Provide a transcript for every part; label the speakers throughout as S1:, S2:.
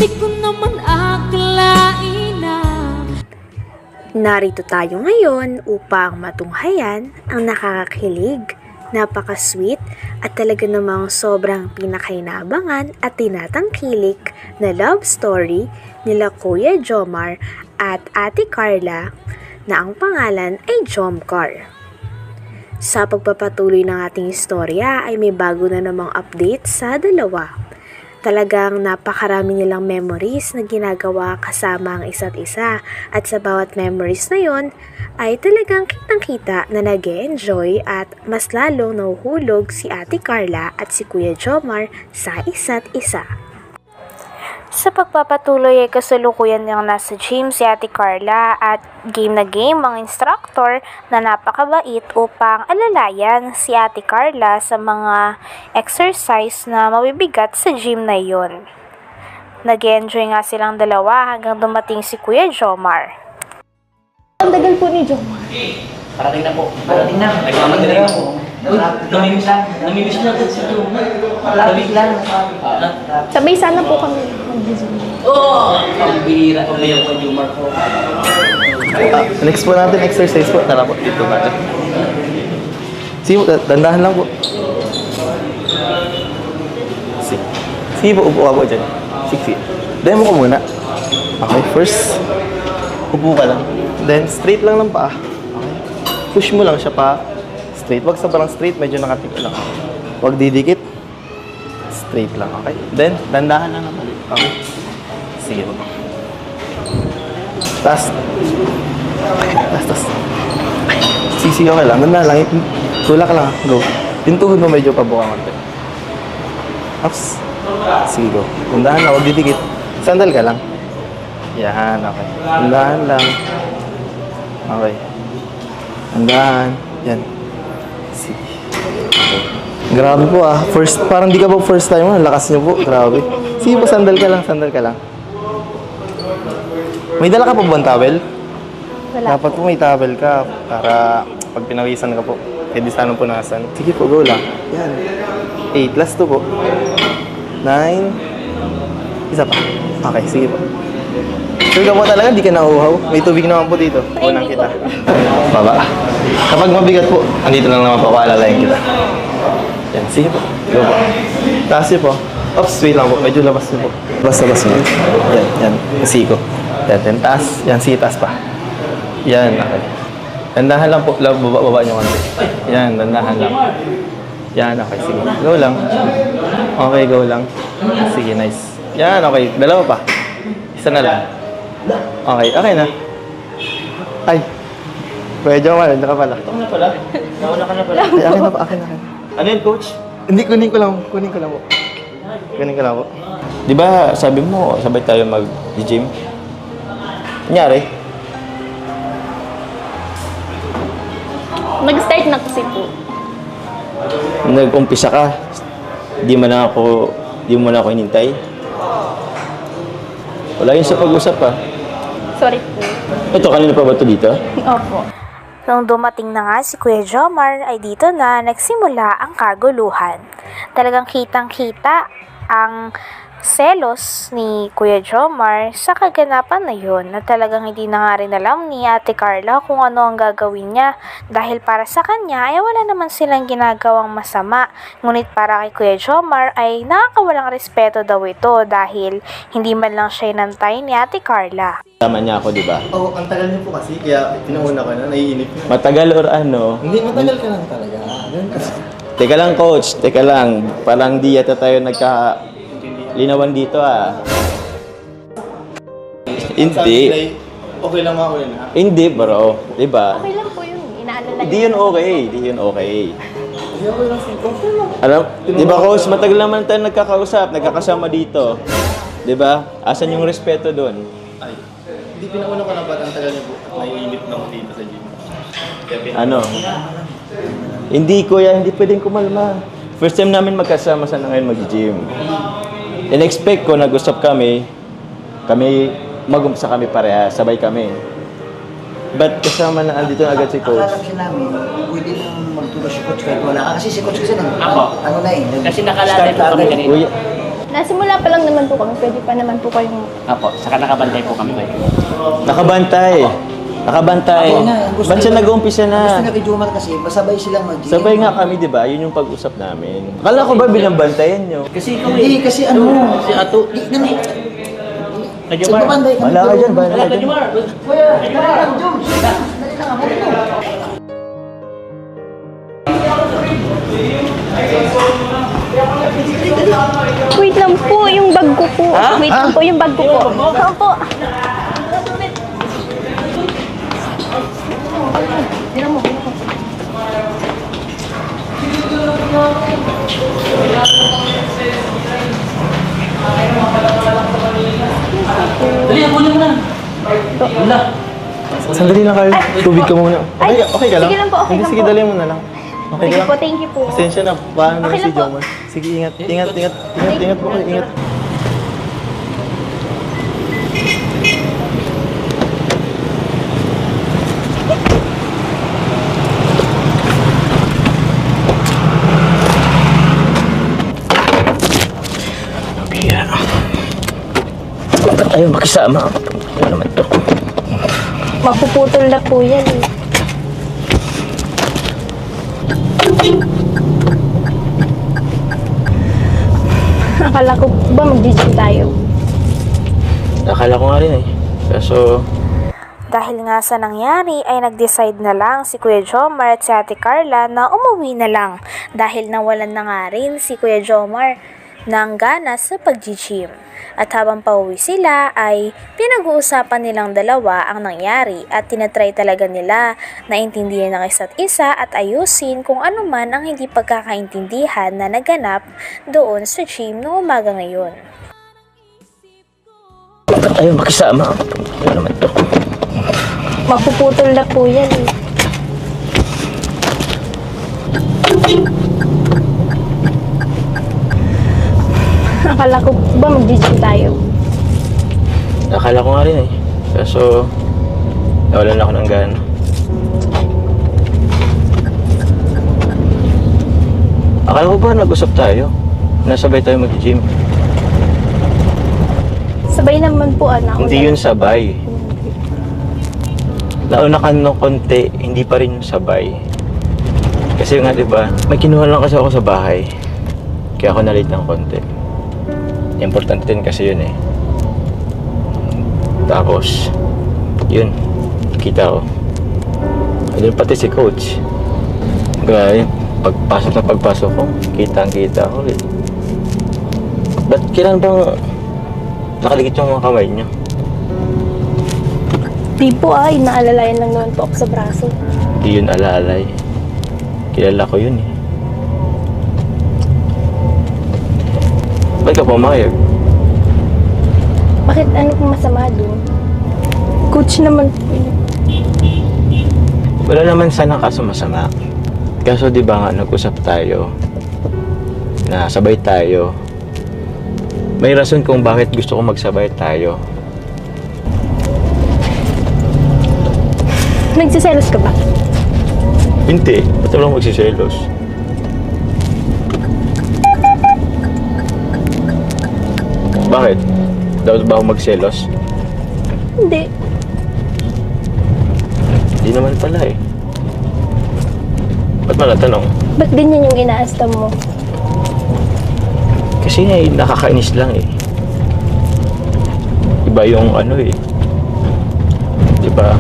S1: Di ko naman akalain na
S2: Narito tayo ngayon upang matunghayan ang nakakakilig, napaka-sweet at talaga namang sobrang pinakainabangan at tinatangkilik na love story nila Kuya Jomar at Ate Carla na ang pangalan ay Jomcar. Sa pagpapatuloy ng ating istorya ay may bago na namang update sa dalawa. Talagang napakarami nilang memories na ginagawa kasama ang isa't isa at sa bawat memories na yon ay talagang kitang-kita na nag-e-enjoy at mas lalong nahuhulog si Ate Carla at si Kuya Jomar sa isa't isa. Sa pagpapatuloy ay kasalukuyan niyang nasa gym si Ate Carla at game na game ang instructor na napakabait upang alalayan si Ate Carla sa mga exercise na mabibigat sa gym na iyon. Nag-enjoy nga silang dalawa hanggang dumating si Kuya Jomar.
S3: Ang tagal po ni Jomar.
S4: Parating na po. Parating na. Nagmamadali na po. Namimiss lang. Namimiss na agad si Jomar. Malapit lang.
S3: Sabay sana po kami mag-zoom.
S4: Oo! Ang bihira. Ang layo ko Jomar po.
S5: Next po natin, exercise po. Tara po, dito natin. Sige po, dandahan lang po. Sige po, upo ka po dyan. Sige. Demo ko muna. Okay, first, upo ka lang. Then, straight lang ng paa. Okay. Push mo lang siya pa. Straight. Wag sobrang straight, medyo nakatik lang. Wag didikit. Straight lang, okay? Then, dandahan lang naman. Okay. Sige po. Tas. Sisi, okay lang. Ganda lang. Tulak lang. Go. Yung tuhod mo medyo pabuka konti. Ups. Sige, go. Dandahan lang. Huwag didikit. Sandal ka lang. Yan, okay. Dandahan lang. Okay. Dandahan. Yan. Sige. Okay. Grabe po ah. First, parang di ka po first time mo. Lakas niyo po. Grabe. Sige po, sandal ka lang. Sandal ka lang. May dala ka po ba ang towel?
S3: Wala.
S5: Dapat po may towel ka para pag pinawisan ka po, pwede sana punasan. Sige po, go lang. Yan. 8, last 2 po. 9. Isa pa. Okay, sige po. Sure ka po talaga, di ka nauuhaw. May tubig naman po dito. Unang kita. Baba. Kapag mabigat po, andito lang naman po, paalalayan kita. Yan, sige po. Go po. Taas niyo po. Oops, wait lang po. Medyo labas niyo po. Labas niyo. Yan. Sige ko. Yan, taas. Yan, sige, taas pa. Yan, okay. Dandahan lang po. Baba niyo konti. Yan, dandahan lang. Yan, okay. Sige. Go lang. Okay, go lang. Sige, nice. Yan, okay. Dalawa pa. Isa na lang. Okay, okay na. Ay. Medyo naman, ka pala.
S4: Ito na pala. Nauna ka na pala.
S5: Ay, akin na pa, akin.
S4: Ano yun, coach?
S5: Hindi, kunin ko lang po. Kunin ko lang po.
S4: Di ba sabi mo, sabay tayo mag-gym? Kunyari?
S3: Nag-start na kasi po.
S4: Nag-umpisa ka, di mo na ako hinintay. Wala yun sa pag-usap pa.
S3: Sorry po.
S4: Ito, kanina pa ba ito dito?
S3: Opo.
S2: Nung dumating na nga si Kuya Jomar ay dito na nagsimula ang kaguluhan. Talagang kitang-kita ang selos ni Kuya Jomar sa kaganapan na yun na talagang hindi na nga rin alam ni Ate Carla kung ano ang gagawin niya dahil para sa kanya ay wala naman silang ginagawang masama. Ngunit para kay Kuya Jomar ay nakakawalang respeto daw ito dahil hindi man lang siya inantay ni Ate Carla.
S4: Tama niya ako, di ba?
S5: Oo, ang tagal niyo po kasi, kaya pinauna ko na, naiinip na.
S4: Matagal or ano?
S5: Hindi, matagal ka lang talaga.
S4: Teka lang, coach. Teka lang. Parang di yata tayo linawan dito ah. Hindi.
S5: Okay lang ako yun ha?
S4: Hindi bro. Diba?
S3: Okay lang po yun. Inaalala
S4: Hindi yun okay. Hindi yun okay.
S5: Hindi ako lang siko.
S4: Alam, di ba coach, matagal naman tayo nagkakasama dito. Di ba? Asan yung respeto doon?
S5: Ay, hindi pinauna ko na ba't ang tagal niyo po at naiinip na ako dito sa gym.
S4: Ano? Hindi kuya, hindi pwedeng kumalma. First time namin magkasama sana ngayon mag-gym. In-expect ko, nag-usap kami mag-umpisa kami pareha, sabay kami. But kasama na andito na agad si coach.
S6: Akala kasi namin, pwede nang magturo si coach kahit wala ka. Kasi si coach kasi ano na eh.
S7: Kasi nakalala po kami kanina.
S4: Kuya,
S3: Nasimula pa lang naman po kami. Pwede pa naman po kayong...
S6: Apo, saka nakabantay po kami kayo.
S4: Nakabantay. Nakabantay.
S7: Ako na, ang gusto
S4: Ba't siya
S7: nila-
S4: nag-uumpisa
S7: Ang gusto
S4: na?
S7: na kay Jomar kasi, masabay silang mag-gym.
S4: Sabay nga kami, di ba? Yun yung pag-usap namin. Akala ko ba binabantayan nyo?
S6: Kasi ikaw
S7: Hindi, kasi ano,
S6: Si Ato.
S7: di naman,
S6: Kadyo
S7: sa babanday kami.
S4: Wala ka dyan, bahala
S6: Wala,
S4: ka
S6: Kadyo
S4: dyan.
S6: Mar.
S7: Kuya, dali lang, Joms. Dali lang, ako rin.
S3: Wait lang po, yung bag ko po. Wait lang po, yung bag ko po. Oo po.
S6: Dali, kunin mo na. Wala.
S5: Sandali lang, Carl. Tubig ka muna.
S3: Ay,
S5: Okay ka lang?
S3: sige lang po, okay
S5: Hindi,
S3: lang
S5: sige,
S3: po.
S5: dali mo na lang. Okay
S3: Sige
S5: ka lang?
S3: po, thank you po.
S5: Pasensya na. Paano na
S3: Okay
S5: si
S3: lang po.
S5: Jomar? Sige, ingat. Ingat, ingat. Ingat, ingat po kayo. Ingat.
S4: Pira. Ba't ayaw makisama? Ano naman to?
S3: Mapuputol na po yan eh. Akala ko ba mag-gym tayo?
S4: Akala ko nga rin eh. Kaso,
S2: Dahil nga sa nangyari ay nag-decide na lang si Kuya Jomar at si Ate Carla na umuwi na lang dahil nawalan na nga rin si Kuya Jomar ng gana sa pag-gym. At habang pauwi sila ay pinag-uusapan nilang dalawa ang nangyari at tinatry talaga nila na intindihan ng isa't isa at ayusin kung ano man ang hindi pagkakaintindihan na naganap doon sa gym noong umaga ngayon.
S4: ba't ayaw makisama? Ano naman to?
S3: Mapuputol na po yan eh. Akala ko ba mag-gym tayo?
S4: Akala ko nga rin eh. Kaso, nawalan ako ng gana. Akala ko ba nag-usap tayo? Nasabay tayo mag-gym.
S3: Sabay naman po anak.
S4: Hindi yun sabay. Nauna ka ng konti, hindi pa rin yung sabay. Kasi nga diba, may kinuha lang kasi ako sa bahay. Kaya ako na-late ng konti. Importante din kasi yun eh. Tapos, yun, kita ko. Ayun pati si coach. Kaya pagpasok ko, kitang-kita ko eh. Ba't kailan bang nakaligit yung mga kamay niyo?
S3: Di po inaalalayan lang naman po ako sa braso.
S4: Hindi yun alaalay. Kilala ko yun eh. Ba't ka pumayag?
S3: Bakit ano pong masama doon? Coach naman po yun.
S4: Wala naman sana kaso masama. Kaso di ba nga nag-usap tayo na sabay tayo. May rason kung bakit gusto ko magsabay tayo.
S3: Nagsiselos ka ba?
S4: Hindi. Ba't lang magsiselos? Bakit? Dapat ba ako magselos?
S3: Hindi.
S4: Hindi naman pala eh. Ba't mo natanong?
S3: Ba't ganyan yung inaasta mo?
S4: Kasi nga nakakainis lang eh. Iba yung ano eh. Diba?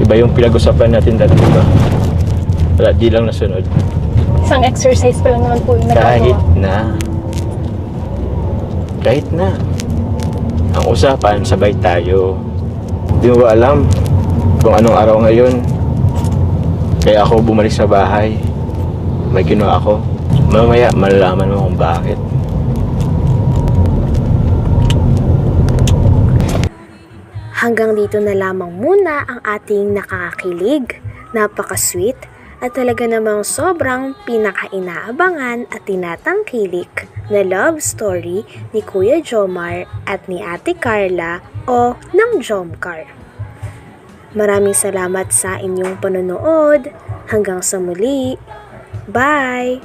S4: Iba yung pinag-usapan natin dati, diba? Wala, di lang nasunod.
S3: Isang exercise pa lang naman po yung
S4: Kahit
S3: nagagawa.
S4: na. Kahit na. Ang usapan, sabay tayo. Di mo ba alam kung anong araw ngayon? Kaya ako bumalik sa bahay. May ginawa ako. Mamaya, malalaman mo kung bakit.
S2: Hanggang dito na lamang muna ang ating nakakakilig, napaka-sweet at talaga namang sobrang pinaka-inaabangan at tinatangkilik na love story ni Kuya Jomar at ni Ate Carla o ng Jomcar. Maraming salamat sa inyong panonood. Hanggang sa muli. Bye!